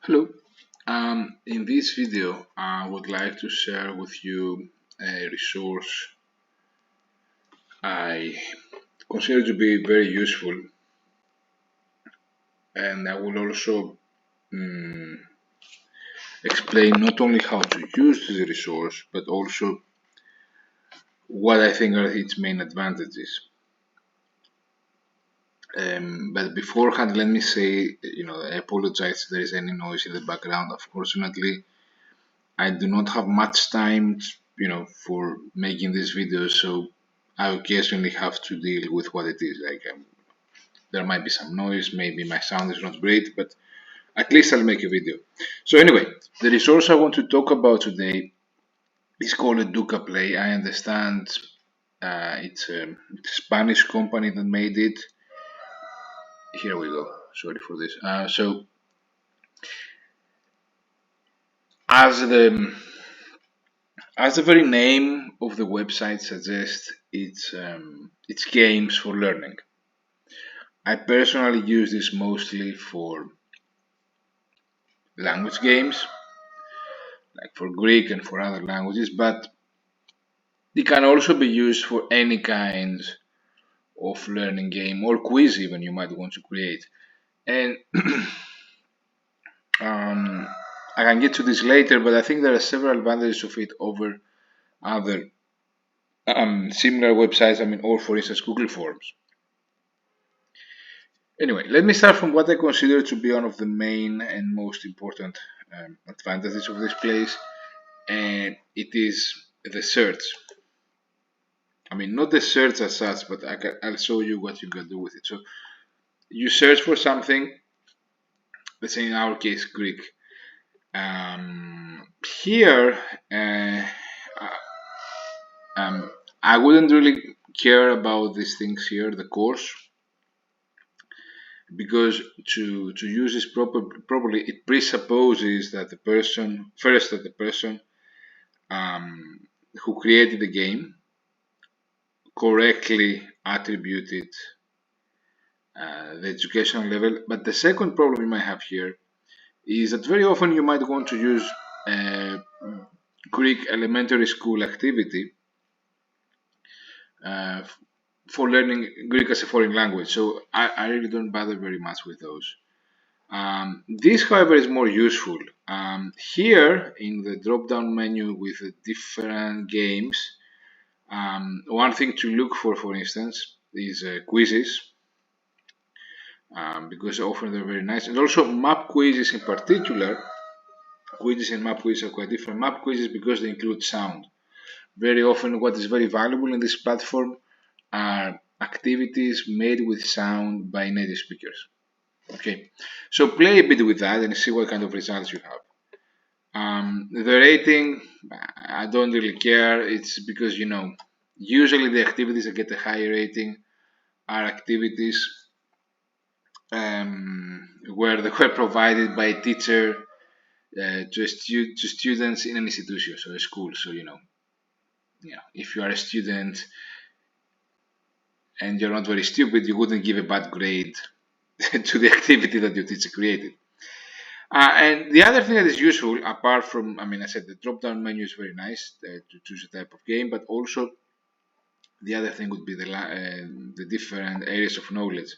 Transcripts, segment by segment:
Hello. In this video, I would like to share with you a resource I consider to be very useful, and I will also mm, explain not only how to use this resource, but also what I think are its main advantages. But beforehand, let me say, I apologize if there is any noise in the background. Unfortunately, I do not have much time, for making this video, so I occasionally have to deal with what it is. There might be some noise, maybe my sound is not great, but at least I'll make a video. So anyway, the resource I want to talk about today is called educaplay. I understand it's a Spanish company that made it. Here we go. Sorry for this. So as the as the very name of the website suggests, it's games for learning. I personally use this mostly for language games, like for Greek and for other languages, but it can also be used for any kind of learning game or quiz even you might want to create. And um, I can get to this later, but I think there are several advantages of it over other similar websites. Or for instance, Google Forms. Anyway, let me start from what I consider to be one of the main and most important advantages of this place, and it is the search. Not the search as such, but I'll show you what you can do with it. So you search for something, let's say in our case, Greek. Here, I wouldn't really care about these things here, the course, because to use this properly, it presupposes that the person um, who created the game correctly attributed the educational level. But the second problem you might have here is that very often you might want to use a Greek elementary school activity uh, for learning Greek as a foreign language. So I really don't bother very much with those. This, however, is more useful. Here in the drop down menu with the different games, one thing to look for instance, is quizzes, because often they're very nice. And also map quizzes in particular. Quizzes and map quizzes are quite different. Map quizzes because they include sound. Very often, what is very valuable in this platform are activities made with sound by native speakers. Okay, so play a bit with that and see what kind of results you have. The rating, I don't really care. It's because usually the activities that get a higher rating are activities where they were provided by a teacher to students in an institution, so a school. So if you are a student and you're not very stupid, you wouldn't give a bad grade to the activity that your teacher created. And the other thing that is useful, apart from, I said the drop-down menu is very nice to choose a type of game, but also the other thing would be the different areas of knowledge.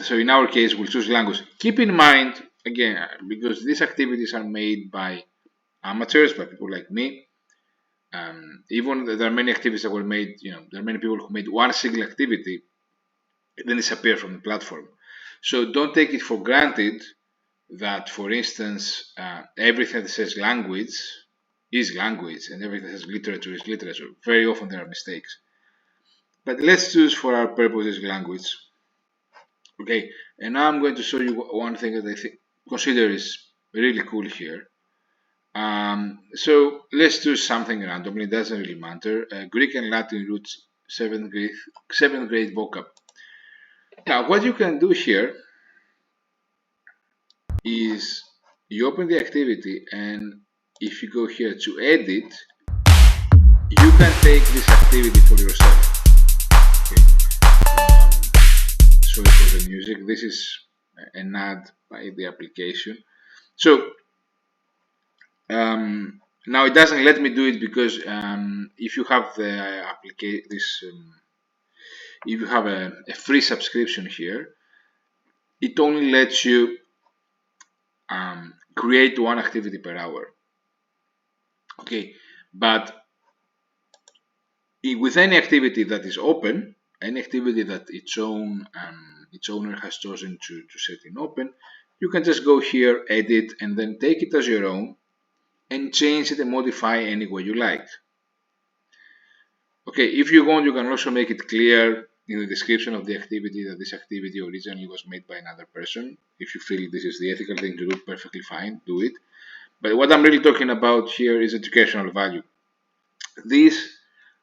So in our case, we'll choose language. Keep in mind, again, because these activities are made by amateurs, by people like me. Even there are many activities that were made, there are many people who made one single activity and then disappear from the platform. So don't take it for granted that, for instance, everything that says language is language and everything that says literature is literature. Very often there are mistakes. But let's choose for our purposes language. Okay, and now I'm going to show you one thing that I consider is really cool here. So let's do something randomly, it doesn't really matter. Greek and Latin roots, 7th grade vocab. Now, what you can do here is you open the activity, and if you go here to edit, you can take this activity for yourself. Okay. Sorry for the music. This is an ad by the application. So now it doesn't let me do it because if you have the application, if you have a free subscription here, it only lets you create one activity per hour. Okay, but with any activity that is open, any activity that its owner has chosen to set in open, you can just go here, edit, and then take it as your own and change it and modify any way you like. Okay, if you want, you can also make it clear in the description of the activity that this activity originally was made by another person. If you feel this is the ethical thing to do, perfectly fine, do it. But what I'm really talking about here is educational value. This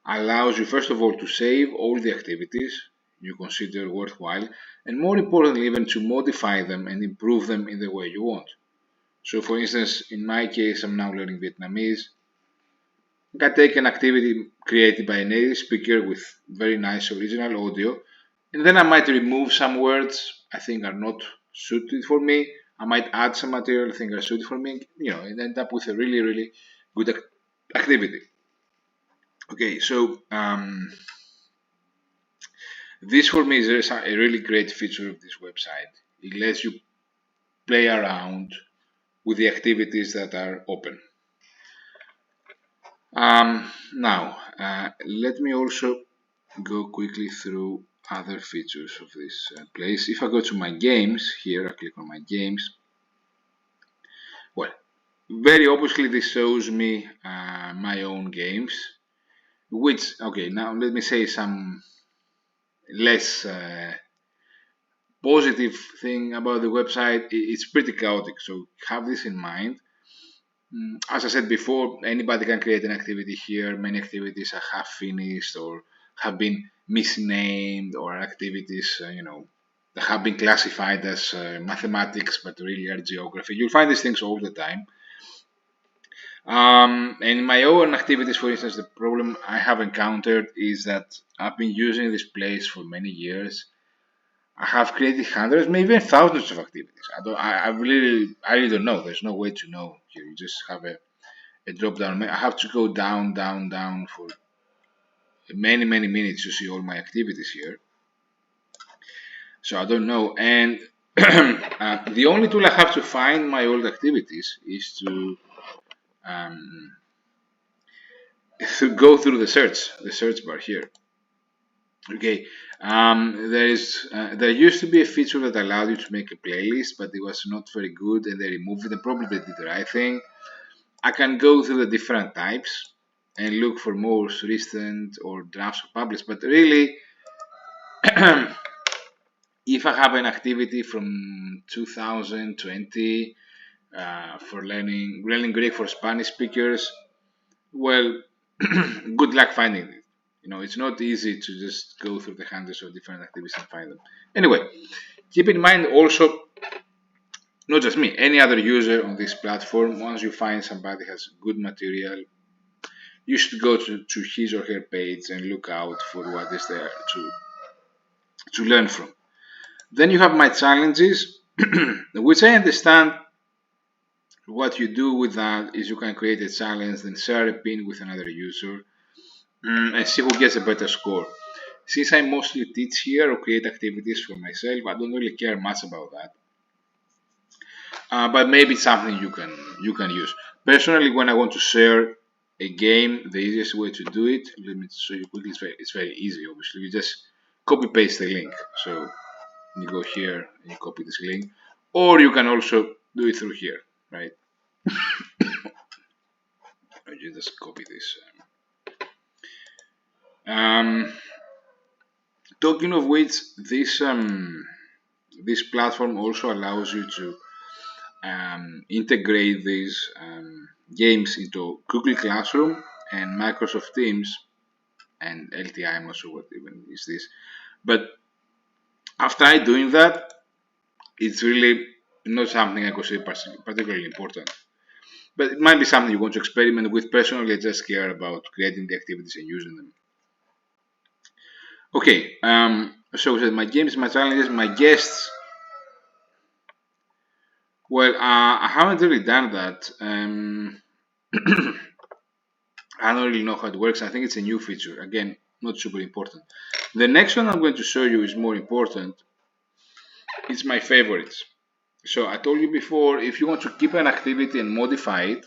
allows you, first of all, to save all the activities you consider worthwhile, and more importantly, even to modify them and improve them in the way you want. So, for instance, in my case, I'm now learning Vietnamese. I can take an activity created by a native speaker with very nice original audio, and then I might remove some words I think are not suited for me. I might add some material I think are suited for me, and end up with a really, really good activity. Okay, so this for me is a really great feature of this website. It lets you play around with the activities that are open. Now, let me also go quickly through other features of this place. If I go to my games here, I click on my games. Well, very obviously this shows me my own games, which, okay, now let me say some less positive thing about the website. It's pretty chaotic, so have this in mind. As I said before, anybody can create an activity here. Many activities are half finished or have been misnamed, or activities, that have been classified as mathematics but really are geography. You'll find these things all the time. And in my own activities, for instance, the problem I have encountered is that I've been using this place for many years. I have created hundreds, maybe even thousands of activities. I really don't know. There's no way to know here. You just have a drop down. I have to go down, down, down for many, many minutes to see all my activities here. So I don't know. And the only tool I have to find my old activities is to go through the search bar here. Okay, there used to be a feature that allowed you to make a playlist, but it was not very good, and they removed it. And probably they did the right thing. I can go through the different types and look for most recent or drafts or published. But really, if I have an activity from 2020 for learning Greek for Spanish speakers, well, good luck finding it. It's not easy to just go through the hundreds of different activities and find them. Anyway, keep in mind also, not just me, any other user on this platform, once you find somebody has good material, you should go to his or her page and look out for what is there to learn from. Then you have my challenges, which I understand. What you do with that is you can create a challenge, then share a pin with another user, and see who gets a better score. Since I mostly teach here or create activities for myself, I don't really care much about that. But maybe it's something you can use. Personally, when I want to share a game, the easiest way to do it, let me show you quickly. It's very easy. Obviously, you just copy paste the link. So you go here and you copy this link, or you can also do it through here, right? You just copy this. Um, Talking of which, this platform also allows you to integrate these games into Google Classroom and Microsoft Teams and LTI. I'm not sure what even is this, but after I doing that, it's really not something I consider particularly important. But it might be something you want to experiment with. Personally, I just care about creating the activities and using them. Okay, so my games, my challenges, my guests. Well, I haven't really done that. I don't really know how it works. I think it's a new feature. Again, not super important. The next one I'm going to show you is more important. It's my favorites. So I told you before, if you want to keep an activity and modify it,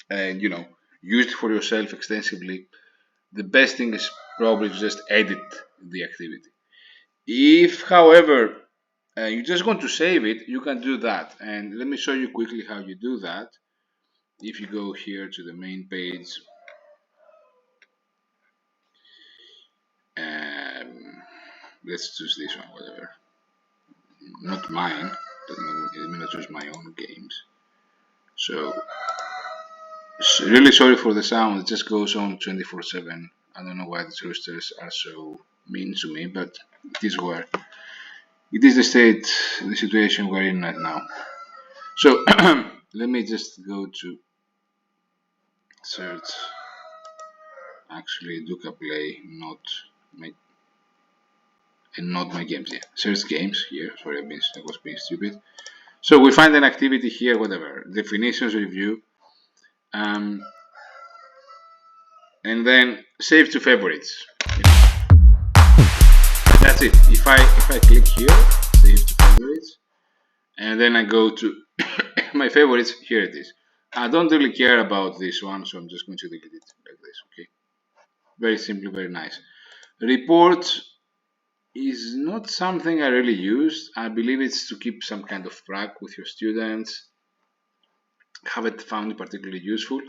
and use it for yourself extensively, the best thing is probably to just edit the activity. If, however, you just want to save it, you can do that. And let me show you quickly how you do that. If you go here to the main page, um, let's choose this one, whatever. Not mine. Let me not choose my own games. So, really sorry for the sound. It just goes on 24/7. I don't know why the roosters are so mean to me, but it is the state, the situation we're in right now. So let me just go to search. Actually, educaplay, my not my games. Yeah, search games here. Sorry, I was being stupid. So we find an activity here, whatever definitions review, um, and then save to favorites. That's it. If I click here, save to favorites, and then I go to my favorites. Here it is. I don't really care about this one, so I'm just going to delete it like this. Okay, very simple, very nice. Reports is not something I really use. I believe it's to keep some kind of track with your students. Haven't found it particularly useful.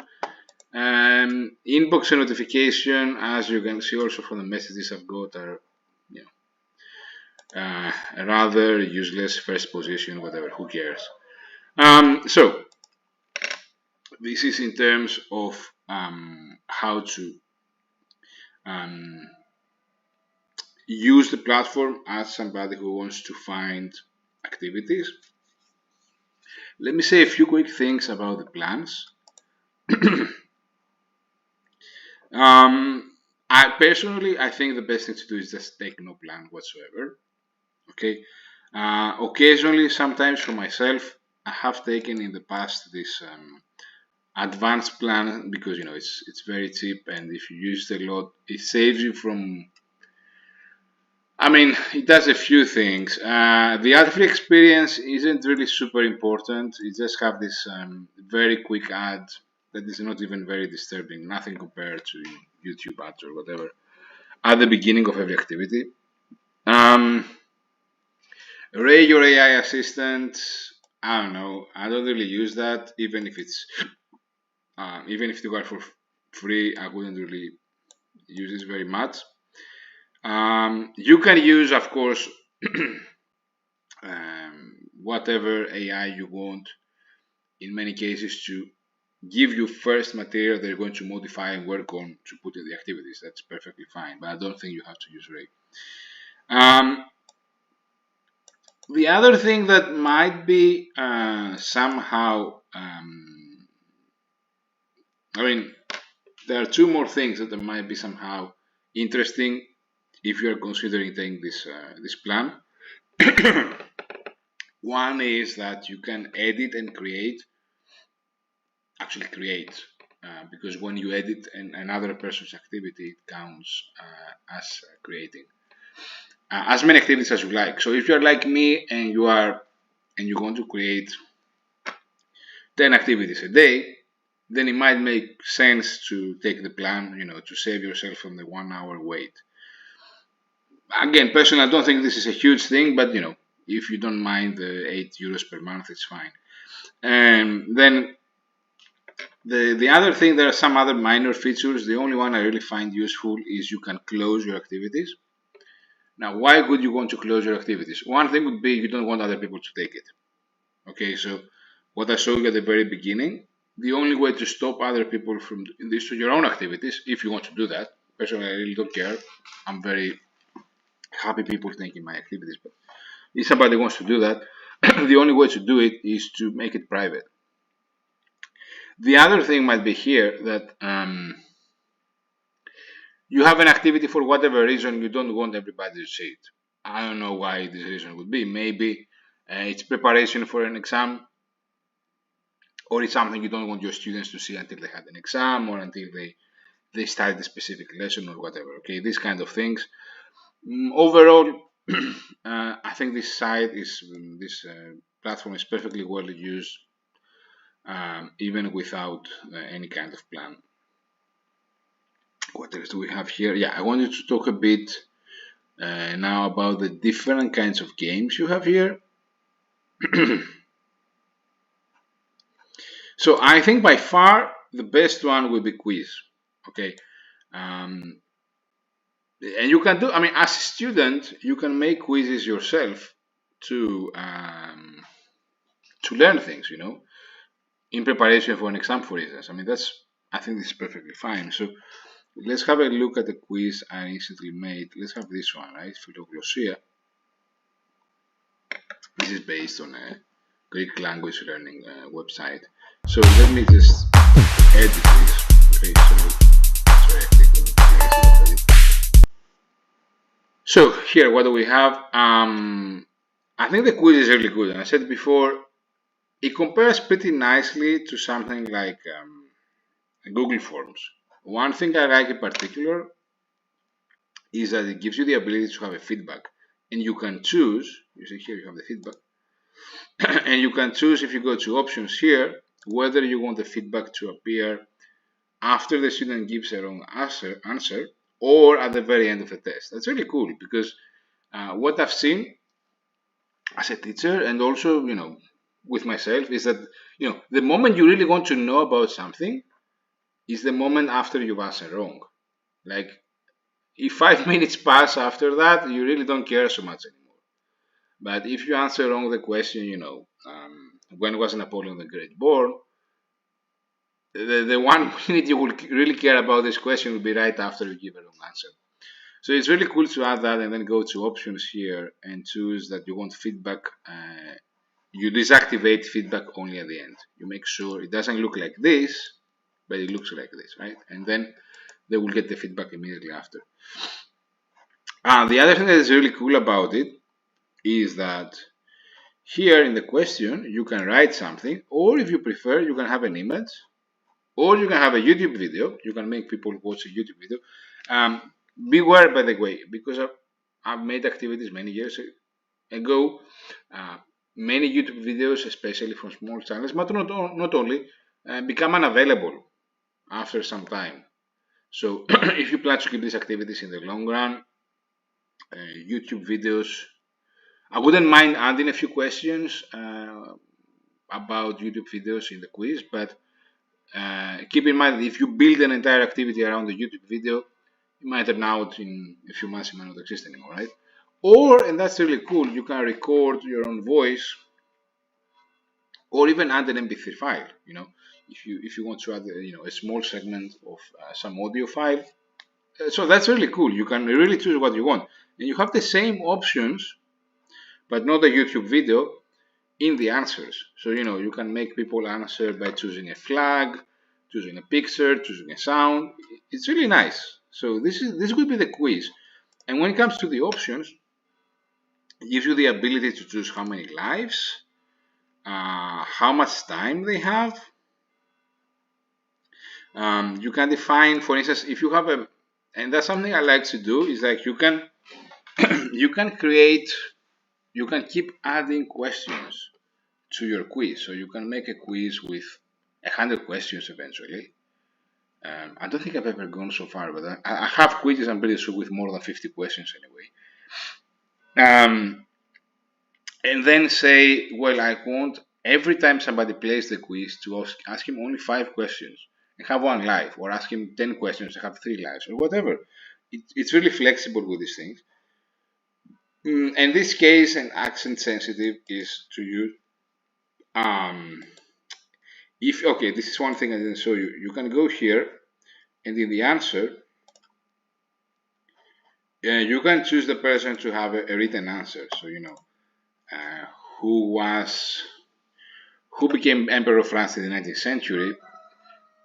Inbox and notification, as you can see also from the messages I've got, are you rather useless. First position, whatever. Who cares? So this is in terms of how to um, use the platform as somebody who wants to find activities. Let me say a few quick things about the plans. I think the best thing to do is just take no plan whatsoever. Okay. Occasionally, sometimes for myself, I have taken in the past this advanced plan because it's very cheap, and if you use it a lot, it saves you from. I mean, it does a few things. The ad-free experience isn't really super important. You just have this very quick ad that is not even very disturbing, nothing compared to YouTube ads or whatever, at the beginning of every activity. Um, Ray, your AI assistant, I don't know. I don't really use that, even if it were for free, I wouldn't really use it very much. You can use, of course, whatever AI you want in many cases to give you first material they're going to modify and work on to put in the activities. That's perfectly fine, but I don't think you have to use Ray. Um, the other thing that might be somehow, I mean, there are two more things that might be somehow interesting if you are considering taking this plan. One is that you can edit and create, because when you edit another person's activity, it counts as creating as many activities as you like. So if you're like me and you want to create 10 activities a day, then it might make sense to take the plan, to save yourself from the 1 hour wait. Again, personally, I don't think this is a huge thing, but if you don't mind the €8 per month, it's fine. And then the other thing, there are some other minor features. The only one I really find useful is you can close your activities. Now, why would you want to close your activities? One thing would be you don't want other people to take it. Okay, so what I showed you at the very beginning, the only way to stop other people from doing this to your own activities, if you want to do that, personally, I really don't care. I'm very happy people taking my activities, but if somebody wants to do that, the only way to do it is to make it private. The other thing might be here that you have an activity for whatever reason you don't want everybody to see it. I don't know why this reason would be. Maybe It's preparation for an exam, or it's something you don't want your students to see until they had an exam or until they studied a specific lesson or whatever. Okay, these kind of things. Overall, I think this platform is perfectly well used, even without any kind of plan. What else do we have here? Yeah, I wanted to talk a bit now about the different kinds of games you have here. So I think by far the best one will be quiz. Okay, um, and you can do. I mean, as a student, you can make quizzes yourself to um, to learn things. In preparation for an exam, for instance. I mean, I think this is perfectly fine. So let's have a look at the quiz I recently made. Let's have this one, right? Philoglossia. This is based on a Greek language learning website. So let me just edit this. Okay, so sorry, I clicked on the So here, what do we have? I think the quiz is really good, and I said before, it compares pretty nicely to something like Google Forms. One thing I like in particular is that it gives you the ability to have a feedback, and you can choose. You see here, you have the feedback, and you can choose if you go to options here whether you want the feedback to appear after the student gives a wrong answer or at the very end of the test. That's really cool because what I've seen as a teacher and also with myself is that the moment you really want to know about something is the moment after you've answered wrong. Like if 5 minutes pass after that, you really don't care so much anymore. But if you answer wrong the question, when was Napoleon the Great born? The 1 minute you will really care about this question will be right after you give a wrong answer. So it's really cool to add that and then go to options here and choose that you want feedback. You deactivate feedback only at the end. You make sure it doesn't look like this, but it looks like this, right? And then they will get the feedback immediately after. The other thing that is really cool about it is that here in the question you can write something, or if you prefer, you can have an image, or you can have a YouTube video. You can make people watch a YouTube video. Beware, by the way, because I've made activities many years ago. Uh, Many YouTube videos, especially from small channels, but not only, become unavailable after some time. So if you plan to keep these activities in the long run, YouTube videos, I wouldn't mind adding a few questions about YouTube videos in the quiz, but keep in mind that if you build an entire activity around the YouTube video, it might turn out in a few months it might not exist anymore, right? Or, and that's really cool, you can record your own voice or even add an MP3 file. If you want to add a small segment of some audio file. So that's really cool. You can really choose what you want, and you have the same options, but not a YouTube video in the answers. So you can make people answer by choosing a flag, choosing a picture, choosing a sound. It's really nice. So this would be the quiz. And when it comes to the options, it gives you the ability to choose how many lives, how much time they have. You can define, for instance, if you have and that's something I like to do, is like you can you can create, you can keep adding questions to your quiz. So you can make a quiz with 100 questions eventually. I don't think I've ever gone so far, but I have quizzes, I'm pretty sure, with more than 50 questions anyway. And then say, well, I want every time somebody plays the quiz to ask him only 5 questions and have one live, or ask him 10 questions and have 3 lives, or whatever. It's really flexible with these things. In this case, an accent sensitive is to use. If okay, this is one thing I didn't show you. You can go here, and in the answer, you can choose the person to have a written answer. So uh, who was who became emperor of France in the 19th century,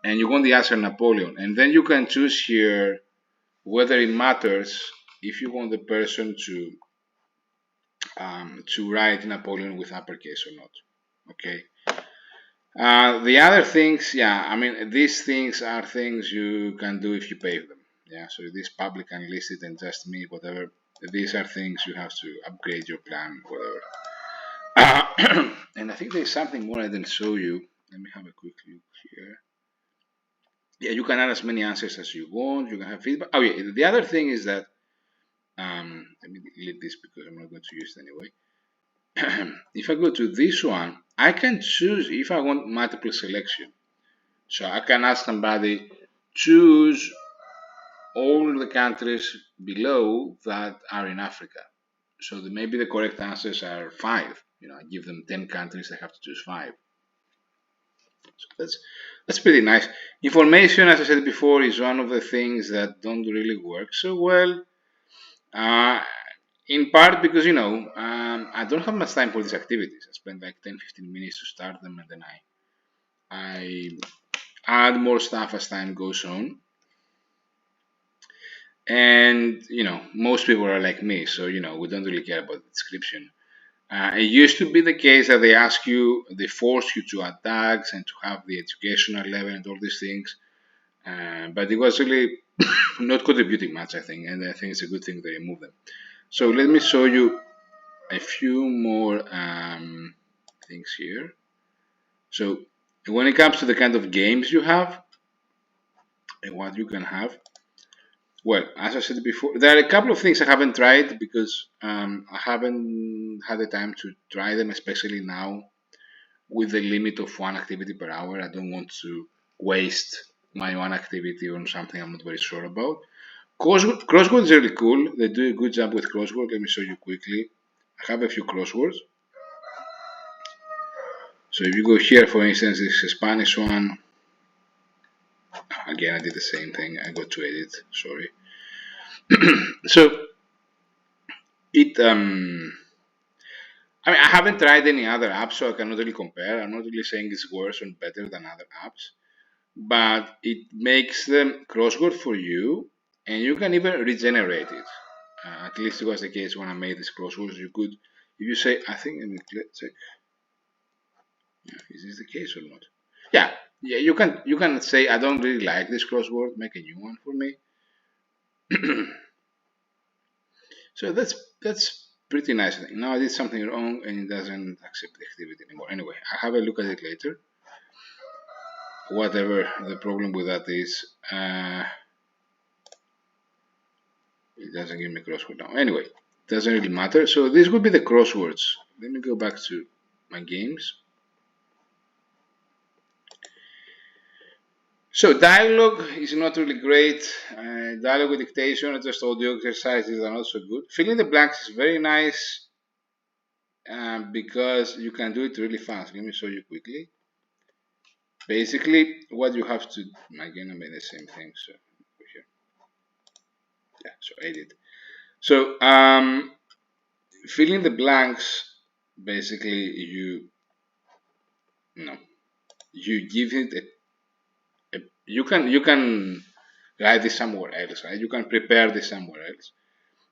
and you want the answer Napoleon, and then you can choose here whether it matters if you want the person to write Napoleon with uppercase or not. Okay. The other things, yeah, I mean, these things are things you can do if you pay for them. Yeah, so this public unlisted and just me, whatever. These are things you have to upgrade your plan, whatever. And I think there's something more I didn't show you. Let me have a quick look here. Yeah, you can add as many answers as you want. You can have feedback. Oh yeah, the other thing is that let me delete this because I'm not going to use it anyway. If I go to this one, I can choose if I want multiple selection. So I can ask somebody choose all the countries below that are in Africa. So maybe the correct answers are five. I give them 10 countries. They have to choose five. So that's pretty nice. Information, as I said before, is one of the things that don't really work so well. Uh, in part because I don't have much time for these activities. I spend like 10-15 minutes to start them, and then I add more stuff as time goes on. And most people are like me, so we don't really care about the description. It used to be the case that they force you to add tags and to have the educational level and all these things, but it was really not contributing much, I think, and I think it's a good thing they remove them. So let me show you a few more things here. So when it comes to the kind of games you have and what you can have, well, as I said before, there are a couple of things I haven't tried because I haven't had the time to try them, especially now with the limit of one activity per hour. I don't want to waste my one activity on something I'm not very sure about. Crossword is really cool. They do a good job with crossword. Let me show you quickly. I have a few crosswords. So if you go here, for instance, this is a Spanish one. Again, I did the same thing. I got to edit. Sorry. So it I mean, I haven't tried any other apps, so I cannot really compare. I'm not really saying it's worse or better than other apps, but it makes them crossword for you, and you can even regenerate it. At least it was the case when I made these crosswords. You could, if you say, I think, let me check. Yeah, is this the case or not? Yeah, yeah. You can say, I don't really like this crossword. Make a new one for me. So that's pretty nice. Now I did something wrong and it doesn't accept the activity anymore. Anyway, I have a look at it later. Whatever the problem with that is, it doesn't give me crossword now. Anyway, doesn't really matter. So this would be the crosswords. Let me go back to my games. So dialogue is not really great. Dialogue with dictation or just audio exercises are not so good. Filling the blanks is very nice because you can do it really fast. Let me show you quickly. Basically, what you have to, again, I made the same thing. So here, yeah. So edit. So filling the blanks, basically, you give it you can write this somewhere else, right? You can prepare this somewhere else,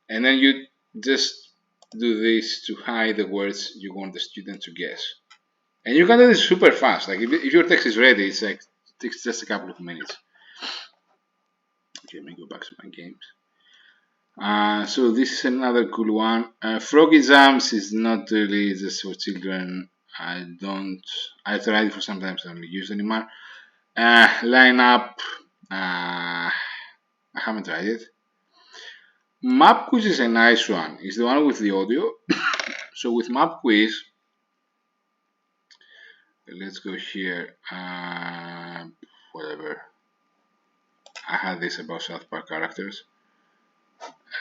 and then you just do this to hide the words you want the student to guess. And you can do this super fast. Like if your text is ready, it takes just a couple of minutes. Okay, let me go back to my games. So this is another cool one. Froggy Jams is not really just for children. I tried it for sometimes I don't use it anymore. Line up. I haven't tried it. Map quiz is a nice one. It's the one with the audio. So with map quiz, let's go here. Whatever. I had this about South Park characters.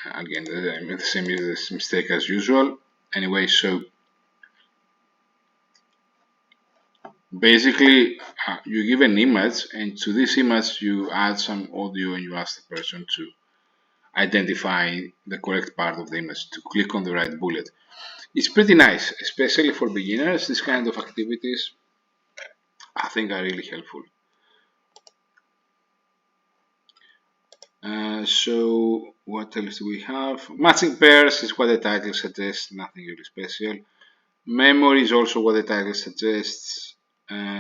Again, I made the same mistake as usual. Anyway, so basically you give an image, and to this image you add some audio, and you ask the person to identify the correct part of the image, to click on the right bullet. It's pretty nice, especially for beginners. This kind of activities I think are really helpful. So what else do we have? Matching pairs is what the title suggests, nothing really special. Memory is also what the title suggests.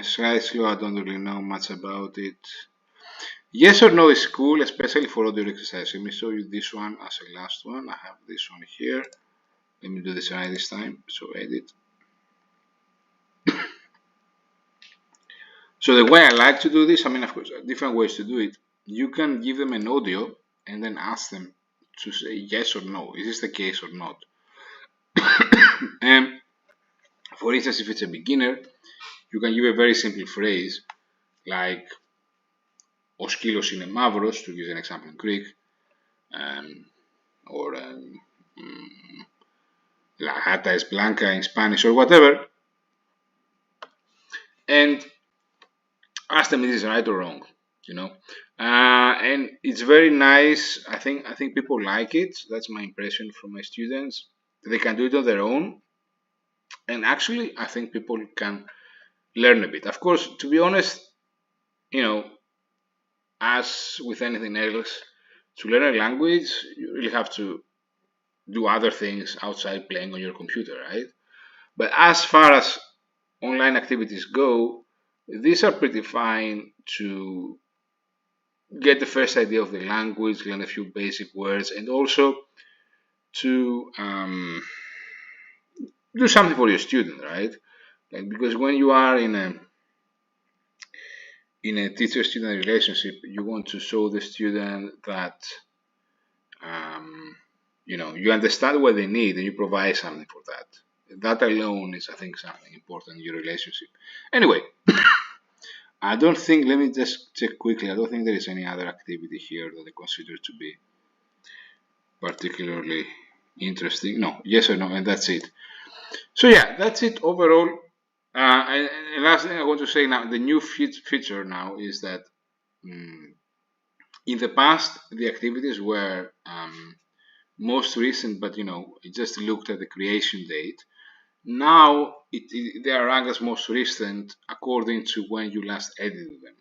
Slide slow, I don't really know much about it. Yes or no is cool, especially for audio exercise. Let me show you this one as a last one. I have this one here. Let me do this right this time. So edit. So the way I like to do this, I mean, of course, different ways to do it. You can give them an audio and then ask them to say yes or no. Is this the case or not? And for instance, if it's a beginner, you can give a very simple phrase like "Ο σκύλος είναι μαύρος," to use an example in Greek, or "La gata es blanca" in Spanish, or whatever, and ask them if this is right or wrong. You know, and it's very nice. I think people like it. That's my impression from my students. They can do it on their own, and actually, I think people can learn a bit. Of course, to be honest, you know, as with anything else, to learn a language, you really have to do other things outside playing on your computer, right? But as far as online activities go, these are pretty fine to get the first idea of the language, learn a few basic words, and also to do something for your student, right? Like because when you are in a teacher-student relationship, you want to show the student that um, you understand what they need and you provide something for that. That alone is, I think, something important in your relationship. Anyway, I don't think. Let me just check quickly. I don't think there is any other activity here that I consider to be particularly interesting. No, yes or no, and that's it. So yeah, that's it overall. And last thing I want to say now, the new feature now is that in the past the activities were most recent, but it just looked at the creation date. Now they are ranked as most recent according to when you last edited them,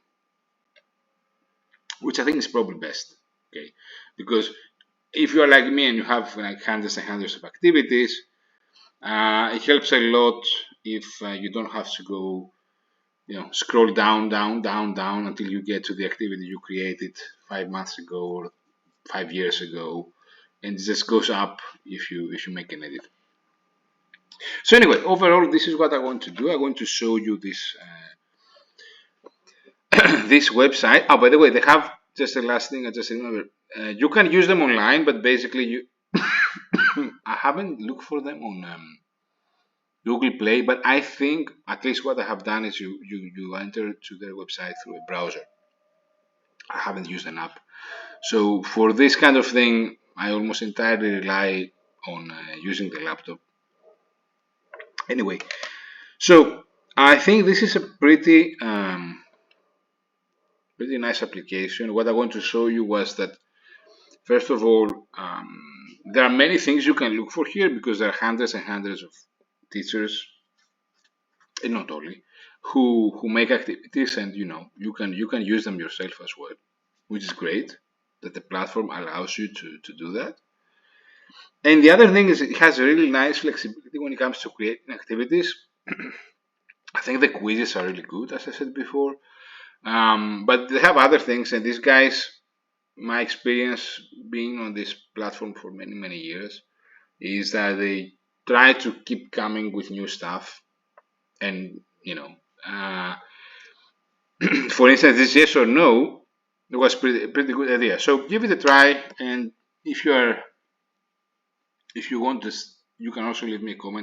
which I think is probably best. Okay, because if you are like me and you have like hundreds and hundreds of activities, it helps a lot if you don't have to go, scroll down, down, down, down until you get to the activity you created 5 months ago or 5 years ago, and it just goes up if you make an edit. So anyway, overall, this is what I want to do. I'm going to show you this this website. Oh, by the way, they have just the last thing I just remember. You can use them online, but basically, I haven't looked for them on Google Play, but I think at least what I have done is you enter to their website through a browser. I haven't used an app, so for this kind of thing, I almost entirely rely on using the laptop. Anyway, so I think this is a pretty nice application. What I want to show you was that first of all, there are many things you can look for here because there are hundreds and hundreds of teachers, and not only, who make activities, and you can use them yourself as well, which is great that the platform allows you to do that. And the other thing is it has a really nice flexibility when it comes to creating activities. I think the quizzes are really good, as I said before. But they have other things, and these guys, my experience being on this platform for many, many years, is that they try to keep coming with new stuff. And, for instance, this yes or no, it was pretty good idea. So give it a try, and if you want this, you can also leave me a comment